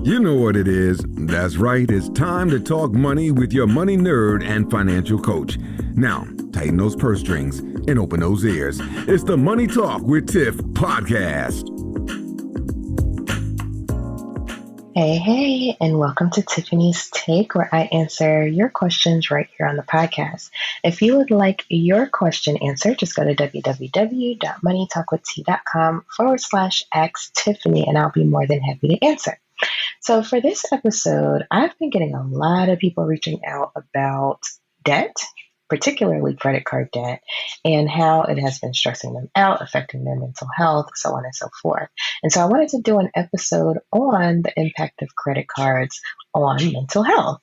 You know what it is. That's right. It's time to talk money with your money nerd and financial coach. Now, tighten those purse strings and open those ears. It's the Money Talk with Tiff podcast. Hey, and welcome to Tiffany's Take, where I answer your questions right here on the podcast. If you would like your question answered, just go to www.moneytalkwitht.com/ask Tiffany, and I'll be more than happy to answer. So for this episode, I've been getting a lot of people reaching out about debt, particularly credit card debt, and how it has been stressing them out, affecting their mental health, so on and so forth. And so I wanted to do an episode on the impact of credit cards on mental health,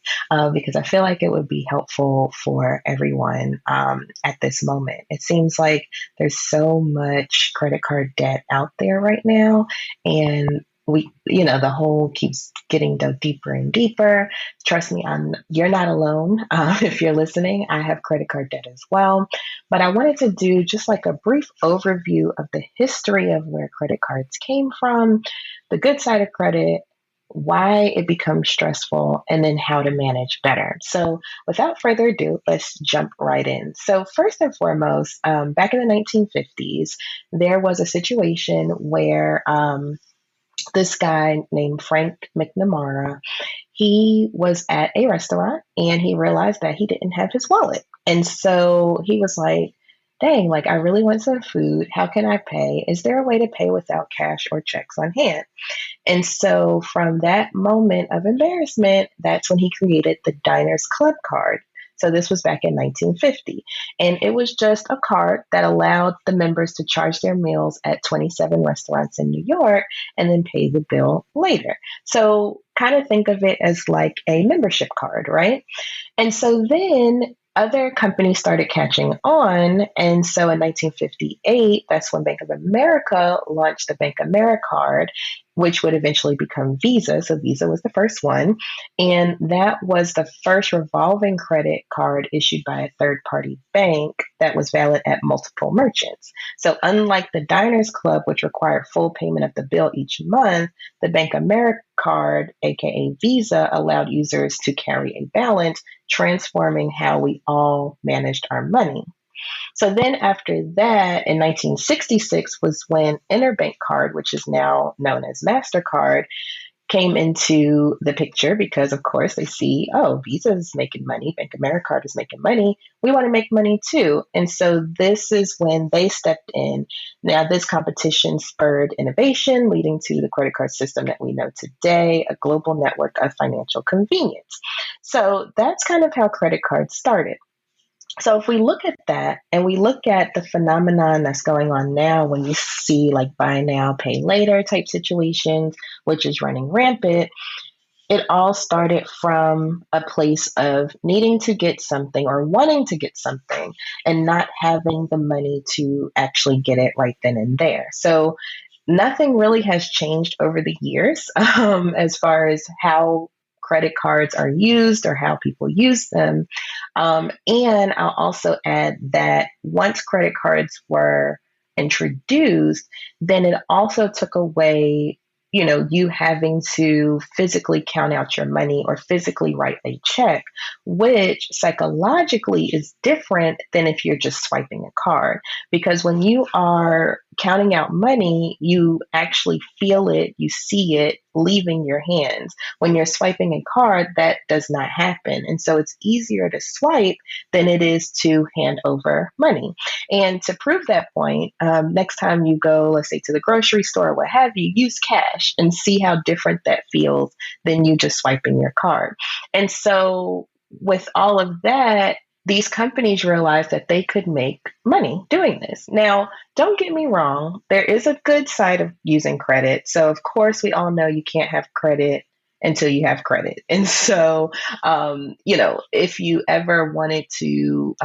because I feel like it would be helpful for everyone at this moment. It seems like there's so much credit card debt out there right now, and the hole keeps getting dug deeper and deeper. Trust me, you're not alone. If you're listening, I have credit card debt as well. But I wanted to do just like a brief overview of the history of where credit cards came from, the good side of credit, why it becomes stressful, and then how to manage better. So without further ado, let's jump right in. So first and foremost, back in the 1950s, there was a situation where this guy named Frank McNamara, he was at a restaurant and he realized that he didn't have his wallet. And so he was like, dang, like I really want some food. How can I pay? Is there a way to pay without cash or checks on hand? And so from that moment of embarrassment, that's when he created the Diners Club card. So this was back in 1950. And it was just a card that allowed the members to charge their meals at 27 restaurants in New York and then pay the bill later. So kind of think of it as like a membership card, right? And so then other companies started catching on. And so in 1958, that's when Bank of America launched the Bank Americard, which would eventually become Visa. So Visa was the first one. And that was the first revolving credit card issued by a third-party bank that was valid at multiple merchants. So unlike the Diners Club, which required full payment of the bill each month, the Bank Americard, aka Visa, allowed users to carry a balance, transforming how we all managed our money. So then after that, in 1966 was when Interbank Card, which is now known as MasterCard, came into the picture because, of course, they see, oh, Visa is making money, Bank Americard is making money. We want to make money too. And so this is when they stepped in. Now, this competition spurred innovation, leading to the credit card system that we know today, a global network of financial convenience. So that's kind of how credit cards started. So if we look at that and we look at the phenomenon that's going on now when you see like buy now, pay later type situations, which is running rampant, it all started from a place of needing to get something or wanting to get something and not having the money to actually get it right then and there. So nothing really has changed over the years as far as how credit cards are used or how people use them. And I'll also add that once credit cards were introduced, then it also took away, you having to physically count out your money or physically write a check, which psychologically is different than if you're just swiping a card. Because when you are counting out money, you actually feel it, you see it leaving your hands. When you're swiping a card, that does not happen. And so it's easier to swipe than it is to hand over money. And to prove that point, next time you go, let's say to the grocery store or what have you, use cash and see how different that feels than you just swiping your card. And so with all of that, these companies realized that they could make money doing this. Now, don't get me wrong, there is a good side of using credit. So, of course, we all know you can't have credit until you have credit. And so, if you ever wanted to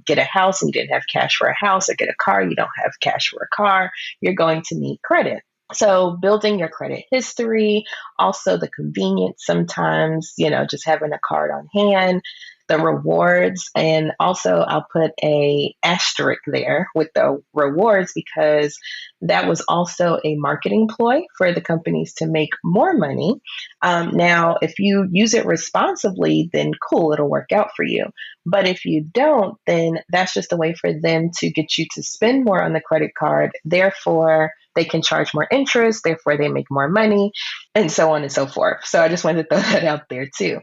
get a house and you didn't have cash for a house, or get a car, you don't have cash for a car, you're going to need credit. So building your credit history, also the convenience sometimes, just having a card on hand, the rewards. And also I'll put a asterisk there with the rewards because that was also a marketing ploy for the companies to make more money. Now, if you use it responsibly, then cool, it'll work out for you. But if you don't, then that's just a way for them to get you to spend more on the credit card. Therefore, they can charge more interest. Therefore, they make more money, and so on and so forth. So I just wanted to throw that out there too.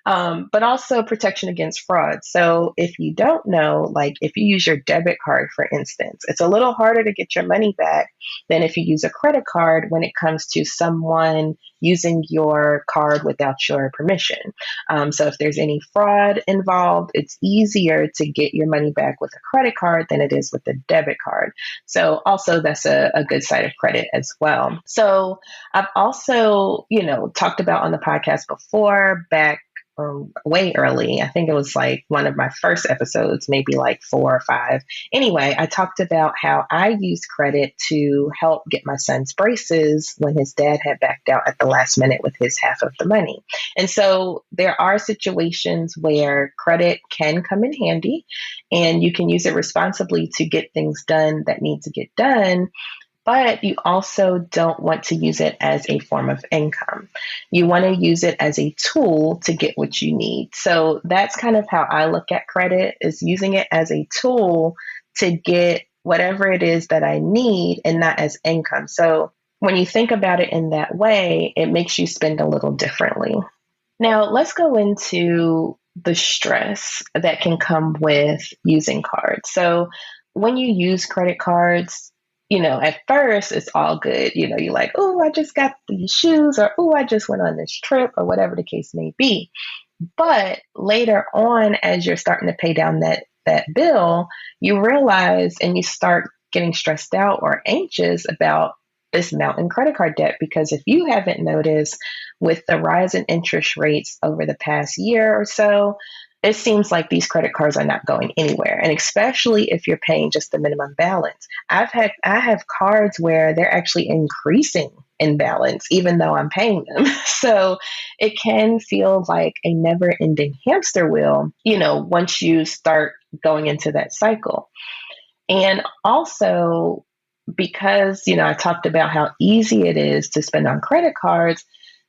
But also protection against fraud. So if you don't know, like if you use your debit card, for instance, it's a little harder to get your money back than if you use a credit card when it comes to someone using your card without your permission. So if there's any fraud involved, it's easier to get your money back with a credit card than it is with a debit card. So also that's a good side of credit as well. So I've also, talked about on the podcast before, back way early. I think it was like one of my first episodes, maybe like 4 or 5. Anyway, I talked about how I used credit to help get my son's braces when his dad had backed out at the last minute with his half of the money. And so there are situations where credit can come in handy and you can use it responsibly to get things done that need to get done. But you also don't want to use it as a form of income. You want to use it as a tool to get what you need. So that's kind of how I look at credit, is using it as a tool to get whatever it is that I need and not as income. So when you think about it in that way, it makes you spend a little differently. Now, let's go into the stress that can come with using cards. So when you use credit cards, at first it's all good. You're like, oh, I just got these shoes, or oh, I just went on this trip, or whatever the case may be. But later on, as you're starting to pay down that bill, you realize and you start getting stressed out or anxious about this mountain credit card debt. Because if you haven't noticed, with the rise in interest rates over the past year or so, it seems like these credit cards are not going anywhere. And especially if you're paying just the minimum balance. I have cards where they're actually increasing in balance, even though I'm paying them. So it can feel like a never ending hamster wheel, once you start going into that cycle. And also, because, I talked about how easy it is to spend on credit cards,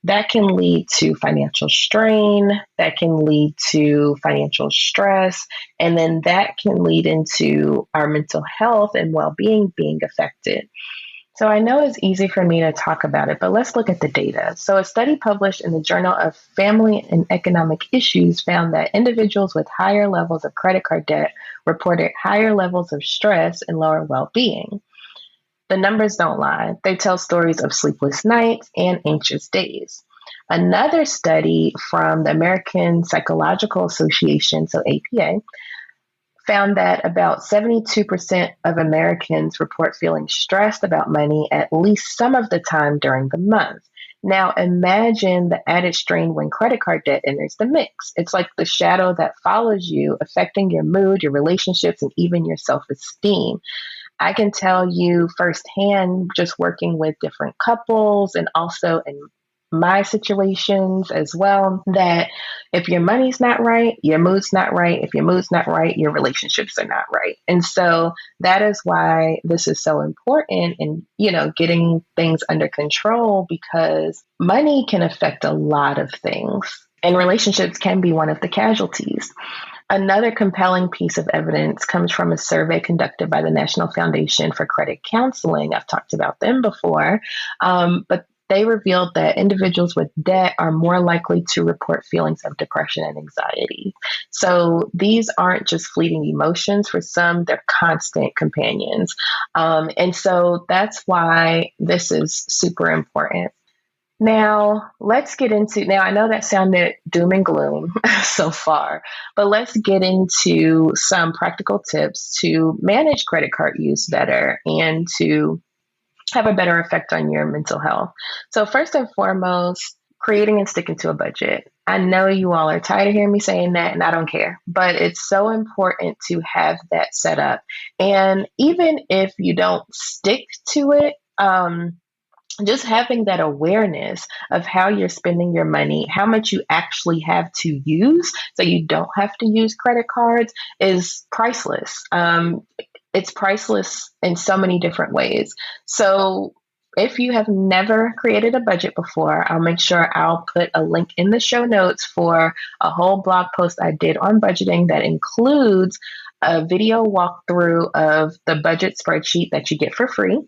that can lead to financial strain, that can lead to financial stress, and then that can lead into our mental health and well-being being affected. So I know it's easy for me to talk about it, but let's look at the data. So a study published in the Journal of Family and Economic Issues found that individuals with higher levels of credit card debt reported higher levels of stress and lower well-being. The numbers don't lie. They tell stories of sleepless nights and anxious days. Another study from the American Psychological Association, so APA, found that about 72% of Americans report feeling stressed about money at least some of the time during the month. Now, imagine the added strain when credit card debt enters the mix. It's like the shadow that follows you, affecting your mood, your relationships, and even your self-esteem. I can tell you firsthand, just working with different couples and also in my situations as well, that if your money's not right, your mood's not right. If your mood's not right, your relationships are not right. And so that is why this is so important in, getting things under control, because money can affect a lot of things and relationships can be one of the casualties. Another compelling piece of evidence comes from a survey conducted by the National Foundation for Credit Counseling. I've talked about them before, but they revealed that individuals with debt are more likely to report feelings of depression and anxiety. So these aren't just fleeting emotions. For some, they're constant companions. And so that's why this is super important. Now, let's get into, I know that sounded doom and gloom so far, but let's get into some practical tips to manage credit card use better and to have a better effect on your mental health. So first and foremost, creating and sticking to a budget. I know you all are tired of hearing me saying that, and I don't care, but it's so important to have that set up. And even if you don't stick to it, just having that awareness of how you're spending your money, how much you actually have to use, so you don't have to use credit cards, is priceless. it's priceless in so many different ways. So if you have never created a budget before, I'll make sure I'll put a link in the show notes for a whole blog post I did on budgeting that includes a video walkthrough of the budget spreadsheet that you get for free.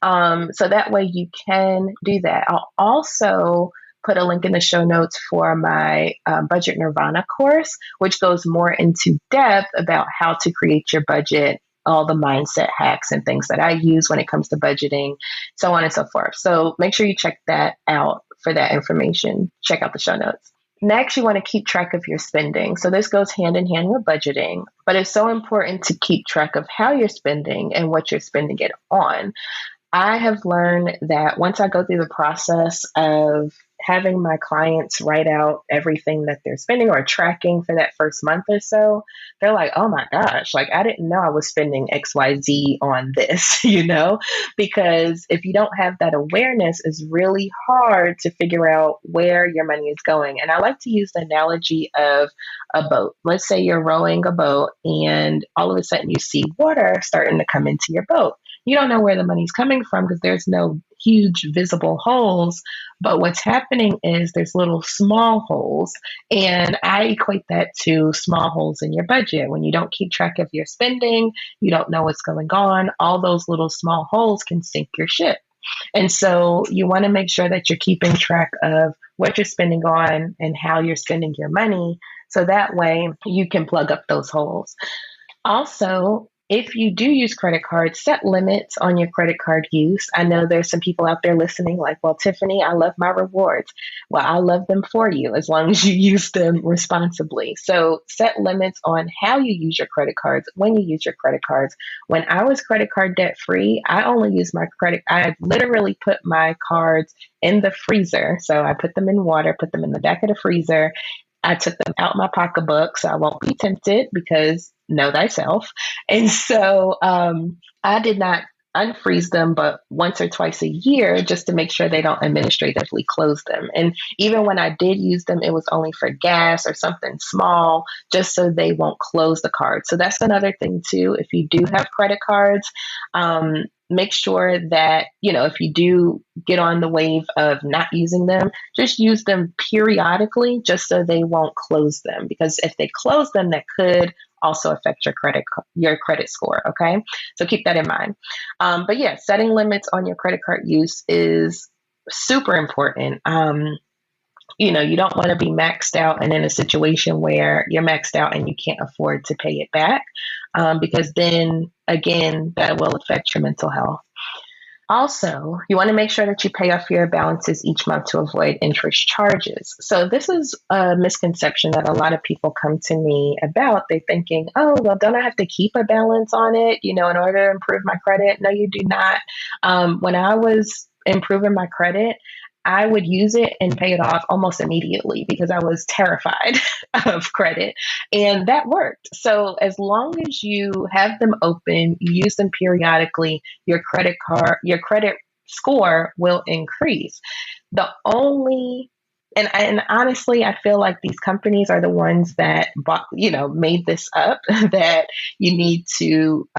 So that way you can do that. I'll also put a link in the show notes for my Budget Nirvana course, which goes more into depth about how to create your budget, all the mindset hacks and things that I use when it comes to budgeting, so on and so forth. So make sure you check that out for that information. Check out the show notes. Next, you want to keep track of your spending. So this goes hand in hand with budgeting, but it's so important to keep track of how you're spending and what you're spending it on. I have learned that once I go through the process of having my clients write out everything that they're spending or tracking for that first month or so, they're like, oh my gosh, like I didn't know I was spending XYZ on this, because if you don't have that awareness, it's really hard to figure out where your money is going. And I like to use the analogy of a boat. Let's say you're rowing a boat and all of a sudden you see water starting to come into your boat. You don't know where the money's coming from because there's no huge visible holes. But what's happening is there's little small holes. And I equate that to small holes in your budget. When you don't keep track of your spending, you don't know what's going on, all those little small holes can sink your ship. And so you want to make sure that you're keeping track of what you're spending on and how you're spending your money. So that way you can plug up those holes. Also, if you do use credit cards, set limits on your credit card use. I know there's some people out there listening like, well, Tiffany, I love my rewards. Well, I love them for you as long as you use them responsibly. So set limits on how you use your credit cards, when you use your credit cards. When I was credit card debt free, I only used my credit. I literally put my cards in the freezer. So I put them in water, put them in the back of the freezer. I took them out my pocketbook so I won't be tempted because know thyself. And so I did not unfreeze them, but once or twice a year just to make sure they don't administratively close them. And even when I did use them, it was only for gas or something small, just so they won't close the card. So that's another thing too. If you do have credit cards, make sure that, if you do get on the wave of not using them, just use them periodically just so they won't close them. Because if they close them, that could also affect your credit score. Okay. So keep that in mind. But yeah, setting limits on your credit card use is super important. You don't want to be maxed out and in a situation where you're maxed out and you can't afford to pay it back, because then again, that will affect your mental health. Also, you want to make sure that you pay off your balances each month to avoid interest charges. So this is a misconception that a lot of people come to me about. They're thinking, oh, well, don't I have to keep a balance on it, in order to improve my credit? No, you do not. When I was improving my credit, I would use it and pay it off almost immediately because I was terrified of credit, and that worked. So as long as you have them open, you use them periodically, your credit score will increase. The only And honestly, I feel like these companies are the ones that made this up, that you need to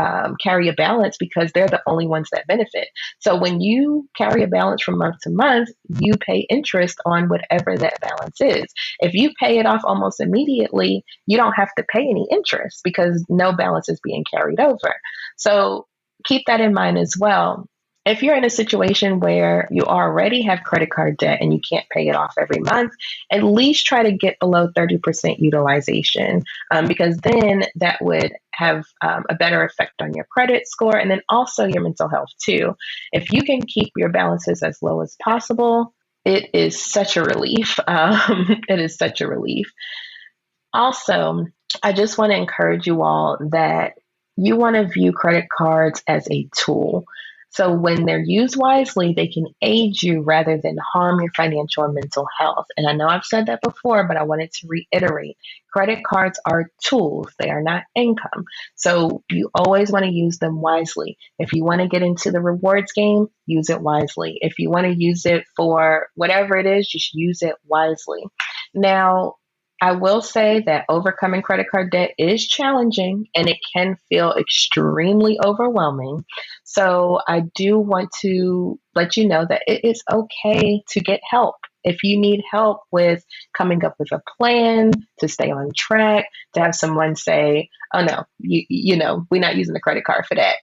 carry a balance because they're the only ones that benefit. So when you carry a balance from month to month, you pay interest on whatever that balance is. If you pay it off almost immediately, you don't have to pay any interest because no balance is being carried over. So keep that in mind as well. If you're in a situation where you already have credit card debt and you can't pay it off every month, at least try to get below 30% utilization, because then that would have a better effect on your credit score and then also your mental health too. If you can keep your balances as low as possible, it is such a relief. It is such a relief. Also, I just want to encourage you all that you want to view credit cards as a tool. So when they're used wisely, they can aid you rather than harm your financial and mental health. And I know I've said that before, but I wanted to reiterate. Credit cards are tools. They are not income. So you always want to use them wisely. If you want to get into the rewards game, use it wisely. If you want to use it for whatever it is, just use it wisely. Now, I will say that overcoming credit card debt is challenging and it can feel extremely overwhelming. So I do want to let you know that it is okay to get help. If you need help with coming up with a plan to stay on track, to have someone say, oh no, we're not using the credit card for that,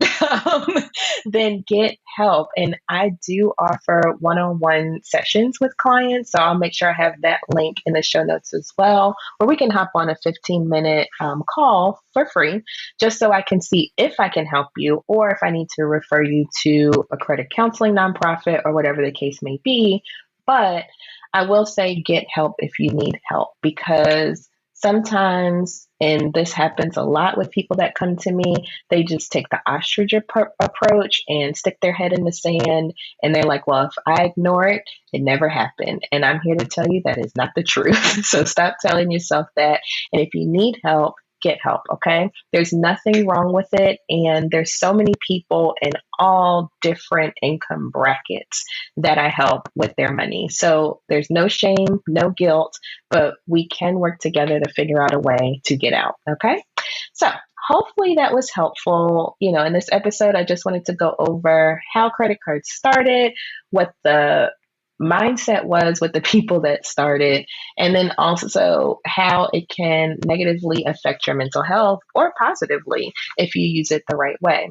then get help. And I do offer one-on-one sessions with clients. So I'll make sure I have that link in the show notes as well, where we can hop on a 15-minute call for free, just so I can see if I can help you or if I need to refer you to a credit counseling nonprofit or whatever the case may be. But I will say get help if you need help, because sometimes, and this happens a lot with people that come to me, they just take the ostrich approach and stick their head in the sand. And they're like, well, if I ignore it, it never happened. And I'm here to tell you that is not the truth. So stop telling yourself that. And if you need help, get help, okay? There's nothing wrong with it. And there's so many people in all different income brackets that I help with their money. So there's no shame, no guilt, but we can work together to figure out a way to get out, okay? So hopefully that was helpful. In this episode, I just wanted to go over how credit cards started, what the mindset was with the people that started, and then also how it can negatively affect your mental health or positively if you use it the right way.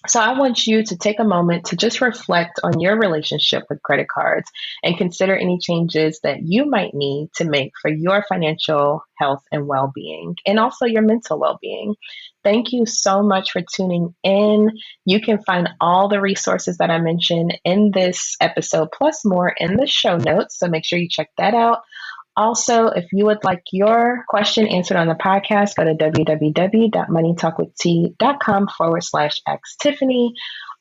So I want you to take a moment to just reflect on your relationship with credit cards and consider any changes that you might need to make for your financial health and well-being, and also your mental well-being. Thank you so much for tuning in. You can find all the resources that I mentioned in this episode, plus more, in the show notes. So make sure you check that out. Also, if you would like your question answered on the podcast, go to www.moneytalkwitht.com/ask Tiffany.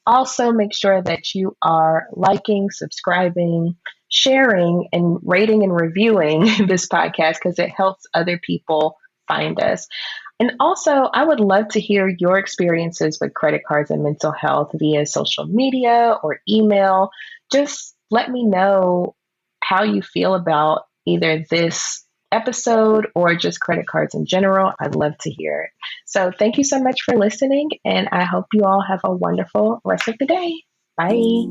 Also, make sure that you are liking, subscribing, sharing, and rating and reviewing this podcast, because it helps other people find us. And also, I would love to hear your experiences with credit cards and mental health via social media or email. Just let me know how you feel about either this episode or just credit cards in general. I'd love to hear it. So thank you so much for listening, and I hope you all have a wonderful rest of the day. Bye.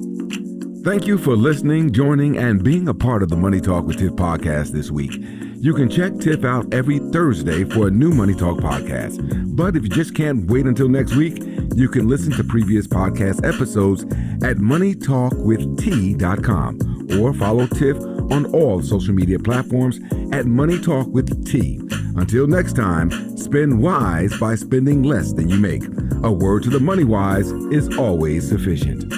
Thank you for listening, joining, and being a part of the Money Talk with Tiff podcast this week. You can check Tiff out every Thursday for a new Money Talk podcast. But if you just can't wait until next week, you can listen to previous podcast episodes at moneytalkwitht.com or follow Tiff on all social media platforms at Money Talk with T. Until next time, spend wise by spending less than you make. A word to the money wise is always sufficient.